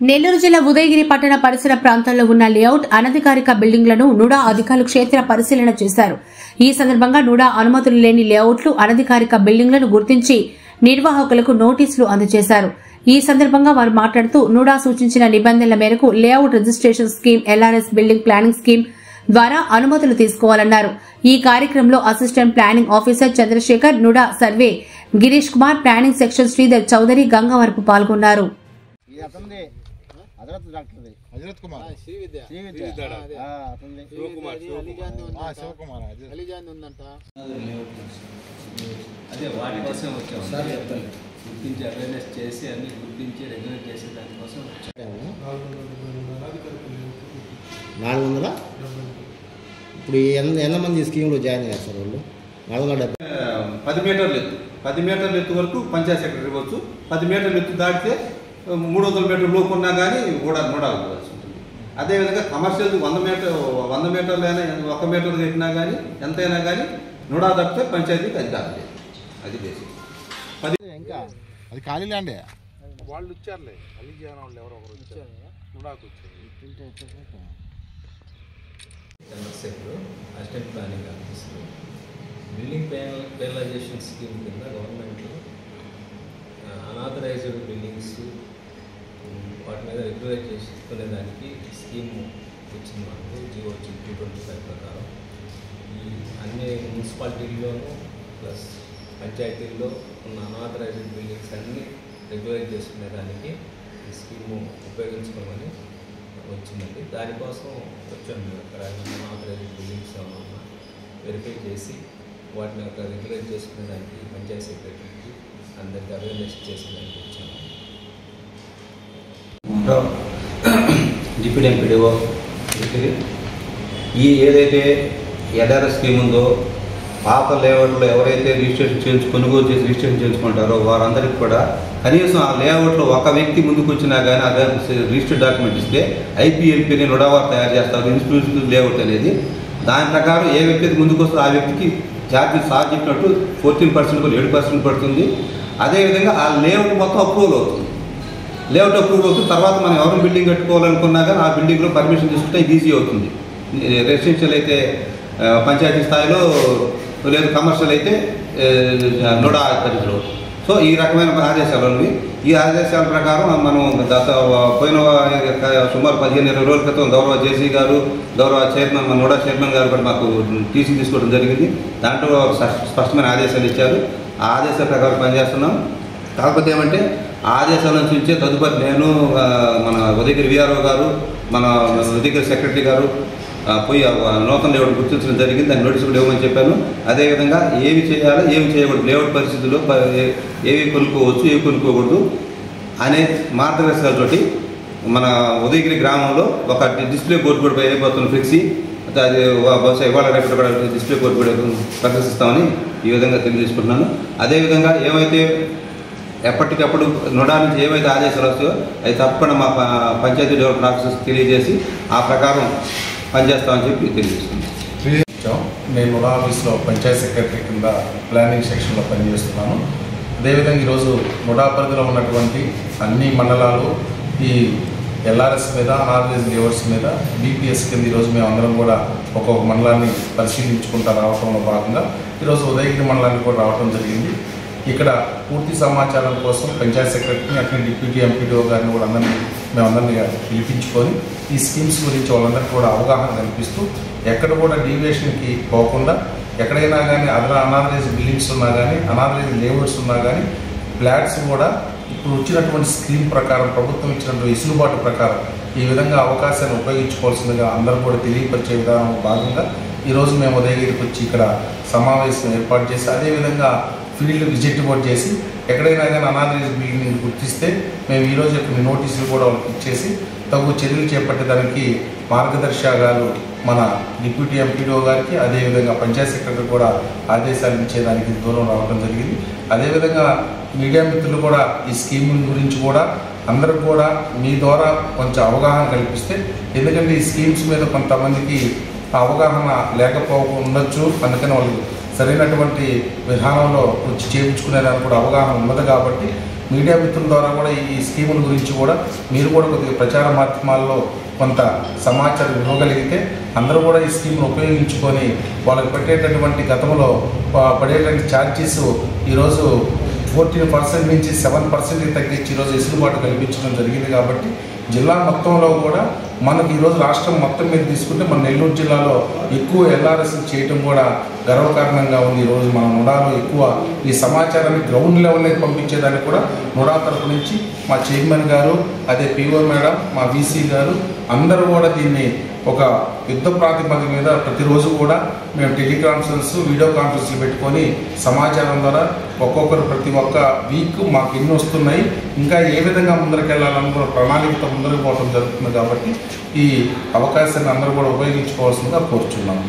నెల్లూరు జిల్లా ఉదయగిరి పట్టణ పరిసర ప్రాంతాల్లో ఉన్న లేఅవుట్ అనధికారిక బిల్డింగ్లను నుడా అధికారులు క్షేత్ర పరిశీలన చేశారు. ఈ సందర్భంగా నుడా అనుమతులు లేని లేఅవుట్లు అనధికారిక బిల్డింగ్లను గుర్తించి నిర్వాహకులకు నోటీసులు అందజేశారు. ఈ సందర్భంగా వారు మాట్లాడుతూ నుడా సూచించిన నిబంధనల మేరకు layout registration scheme, LRS building planning scheme ద్వారా అనుమతులు తీసుకోవాలన్నారు. ఈ కార్యక్రమంలో assistant planning officer Chandrasekhar, NUDA survey Girish Kumar, planning section Sridhar Chowdary, Gangavarapu పాల్గొన్నారు. అదే వాటి కోసం వచ్చాము సార్. గుర్తించి అవేర్నెస్ చేసి అన్ని గుర్తించి రెగ్యులేట్ చేసే దానికోసం 400. ఇప్పుడు ఎంతమంది స్కీమ్లో జాయిన్ అయ్యారు సార్ వాళ్ళు? 470. 10 మీటర్లు ఎత్తు, 10 మీటర్ల ఎత్తు వరకు పంచాయత్ సెక్రటరీ ఇవ్వచ్చు. 10 మీటర్ల ఎత్తు దాటితే 300 మీటర్ల లోపు ఉన్నా కానీ కూడా ఇవ్వాల్సి ఉంటుంది. అదేవిధంగా కమర్షియల్ 100 మీటర్లైనా 1 మీటర్ కట్టినా కానీ ఎంతైనా కానీ నుడా తప్పితే పంచాయతీకి అది కాదు. అది బేసిక్. ఇంకా అది ఖాళీ ల్యాండే వాళ్ళు ఇచ్చారులే, అలిజాన వాళ్ళు ఎవరో ఒకరు వచ్చారు, నుడాకు వచ్చారు. Chandrasekhar, assistant planning officer. Building penalisation scheme కింద గవర్నమెంట్లో అనాథరైజ్డ్ బిల్డింగ్స్ వాటి మీద రెగ్యులేట్ చేసుకునేదానికి స్కీమ్ వచ్చింది మనకు. జియో 225 ప్రకారం ఈ అన్ని మున్సిపాలిటీల్లోనూ ప్లస్ పంచాయతీల్లో ఉన్న అనాథరైజ్డ్ బిల్డింగ్స్ అన్నీ రెగ్యులేట్ చేసుకునేదానికి ఈ స్కీము ఉపయోగించుకోమని వచ్చిందండి. దానికోసం వచ్చాము మేము. అక్కడ అనాథరైజ్డ్ బిల్డింగ్స్ ఏమన్నా వెరిఫై చేసి వాటిని అక్కడ రెగ్యులేట్ చేసుకునేదానికి పంచాయతీ సెక్రటరీకి అందరికీ అవేర్నెస్ చేసేదానికి వచ్చాము. డిప్యూటీ ఎంపీడీఓ ఈ ఏదైతే ఎల్ఆర్ఎస్ స్కీమ్ ఉందో పాత లేఅవుట్లో ఎవరైతే కొనుగోలు చేసి రిజిస్ట్రేషన్ చేసుకుంటారో వారందరికీ కూడా కనీసం ఆ లేఅవుట్లో ఒక వ్యక్తి ముందుకు వచ్చినా కానీ అదే రిజిస్టర్డ్ డాక్యుమెంట్ ఇస్తే ఐపీఎల్పీని నుడావారు తయారు చేస్తారు. ఇన్స్టిట్యూషన్ లేఅవుట్ అనేది దాని ప్రకారం ఏ వ్యక్తి ముందుకు వస్తుందో ఆ వ్యక్తికి ఛార్జెస్ సార్ చెప్పినట్టు 14% 7% పడుతుంది. అదేవిధంగా ఆ లేఅవుట్ మొత్తం అప్రూవల్ అవుతుంది. లేఅవుట్ అప్రూవల్ అవుతుంది. తర్వాత మనం ఎవరు బిల్డింగ్ కట్టుకోవాలనుకున్నా కానీ ఆ బిల్డింగ్లో పర్మిషన్ తీసుకుంటే ఇది ఈజీ అవుతుంది. రెసిడెన్షియల్ అయితే పంచాయతీ స్థాయిలో, లేదు కమర్షియల్ అయితే నుడా పరిధిలో. సో ఈ రకమైన ఆదేశాలు ఉన్నాయి. ఈ ఆదేశాల ప్రకారం మనం పోయిన సుమారు 15-20 రోజుల క్రితం గౌరవ జేసీ గారు, గౌరవ చైర్మన్ నుడా చైర్మన్ గారు కూడా మాకు టీసీ తీసుకోవడం జరిగింది. దాంట్లో స్పష్టమైన ఆదేశాలు ఇచ్చారు. ఆ ఆదేశాల ప్రకారం పనిచేస్తున్నాం. కాకపోతే ఏమంటే ఆదేశాల నుంచి తదుపరి నేను, మన ఉదయగిరి విఆర్ఓ గారు, మన ఉదయగిరి సెక్రటరీ గారు పోయి నూతన లేఅవుట్ గుర్తించడం జరిగింది. దాన్ని నోటీసు కూడా ఇవ్వమని చెప్పాను. అదేవిధంగా ఏవి చేయాలి, ఏమి చేయకూడదు, లేఅవుట్ పరిస్థితుల్లో ఏవి కొనుక్కోవచ్చు, ఏవి కొనుక్కోకూడదు అనే మార్గదర్శకాలతోటి మన ఉదయగిరి గ్రామంలో ఒక డిస్ప్లే బోర్డు కూడా అయిపోతున్న ఫ్లెక్సీ, అది బహుశా ఇవాళ రేపు కూడా డిస్ప్లే బోర్డు కూడా ప్రదర్శిస్తామని ఈ విధంగా తెలియజేసుకుంటున్నాను. అదేవిధంగా ఏమైతే ఎప్పటికప్పుడు నుడా నుంచి ఏవైతే ఆదేశాలు వస్తాయో అవి తప్పకుండా మా పంచాయతీ డెవలప్మెంట్ ఆఫీసర్స్ తెలియజేసి ఆ ప్రకారం పనిచేస్తామని చెప్పి తెలియజేస్తున్నాం. నేను నుడా ఆఫీస్లో పంచాయతీ సెక్రటరీ కింద ప్లానింగ్ సెక్షన్లో పనిచేస్తున్నాను. అదేవిధంగా ఈరోజు నుడా పరిధిలో ఉన్నటువంటి అన్ని మండలాలు ఈ ఎల్ఆర్ఎస్ మీద, అనాథరైజ్డ్ లేఅవుట్స్ మీద బీపీఎస్ కింద ఈరోజు మేము అందరం కూడా ఒక్కొక్క మండలాన్ని పరిశీలించుకుంటూ రావడంలో భాగంగా ఈరోజు ఉదయగిరి మండలానికి కూడా రావడం జరిగింది. ఇక్కడ పూర్తి సమాచారం కోసం పంచాయత్ సెక్రటరీని, అట్లే డిప్యూటీ ఎంపీడీఓ గారిని కూడా మేమందరినీ పిలిపించుకొని ఈ స్కీమ్స్ గురించి వాళ్ళందరికీ కూడా అవగాహన కల్పిస్తూ ఎక్కడ కూడా డీవియేషన్కి పోకుండా ఎక్కడైనా కానీ అనాథరైజ్డ్ బిల్డింగ్స్ ఉన్నా కానీ, అనాథరైజ్డ్ లేఅవుట్స్ ఉన్నా కానీ ఫ్లాట్స్ కూడా ఇప్పుడు వచ్చినటువంటి స్కీమ్ ప్రకారం, ప్రభుత్వం ఇచ్చినటువంటి వెసులుబాటు ప్రకారం ఈ విధంగా అవకాశాన్ని ఉపయోగించుకోవాల్సిందిగా అందరూ కూడా తెలియపరిచే విధానం భాగంగా ఈరోజు మేము ఉదయగిరికి వచ్చి ఇక్కడ సమావేశం ఏర్పాటు చేసి అదేవిధంగా ఫీల్డ్ విజిట్ కూడా చేసి ఎక్కడైనా కానీ అనాథరైజ్డ్ బిల్డింగ్ గుర్తిస్తే మేము ఈరోజు కొన్ని నోటీసులు కూడా వాళ్ళకి ఇచ్చేసి తగు చర్యలు చేపట్టేదానికి మార్గదర్శకాలు మన డిప్యూటీ ఎంపీడీఓ గారికి, అదేవిధంగా పంచాయత్ సెక్రటరీ కూడా ఆదేశాలు ఇచ్చేదానికి దూరం రావడం జరిగింది. అదేవిధంగా మీడియా మిత్రులు కూడా ఈ స్కీమ్ గురించి కూడా అందరూ కూడా మీ ద్వారా కొంచెం అవగాహన కల్పిస్తే, ఎందుకంటే ఈ స్కీమ్స్ మీద కొంతమందికి అవగాహన ఉండొచ్చు. అందుకని వాళ్ళు సరైనటువంటి విధానంలో వచ్చి చేయించుకునేదానికి కూడా అవగాహన ఉన్నది కాబట్టి మీడియా మిత్రుల ద్వారా కూడా ఈ స్కీముల గురించి కూడా మీరు కూడా కొద్దిగా ప్రచార మాధ్యమాల్లో కొంత సమాచారం ఇవ్వగలిగితే అందరూ కూడా ఈ స్కీమ్ను ఉపయోగించుకొని వాళ్ళకి పెట్టేటటువంటి గతంలో పడేటువంటి ఛార్జెస్ ఈరోజు 14% నుంచి 7% తగ్గించి ఈరోజు వెసులుబాటు కల్పించడం జరిగింది. కాబట్టి జిల్లా మొత్తంలో కూడా మనకి ఈరోజు రాష్ట్రం మొత్తం మీద తీసుకుంటే మన నెల్లూరు జిల్లాలో ఎక్కువ ఎల్ఆర్ఎస్ చేయటం కూడా గర్వకారణంగా ఉంది. ఈరోజు మన నుడాలో ఎక్కువ ఈ సమాచారాన్ని గ్రౌండ్ లెవెల్లోకి పంపించేదానికి కూడా నుడా తరఫు నుంచి మా చైర్మన్ గారు, అదే పిఓ మేడం, మా వీసీ గారు అందరూ కూడా దీన్ని ఒక యుద్ధ ప్రాతిపదిక మీద ప్రతిరోజు కూడా మేము టెలికాన్ఫరెన్స్, వీడియో కాన్ఫరెన్స్లు పెట్టుకొని సమాచారం ద్వారా ఒక్కొక్కరు ప్రతి ఒక్క వీక్ మాకు ఎన్ని వస్తున్నాయి, ఇంకా ఏ విధంగా ముందరకెళ్ళాలని కూడా ప్రణాళికతో ముందరకు పోవడం జరుగుతుంది. కాబట్టి ఈ అవకాశాన్ని అందరూ కూడా ఉపయోగించుకోవాల్సిందిగా కోరుచున్నాము.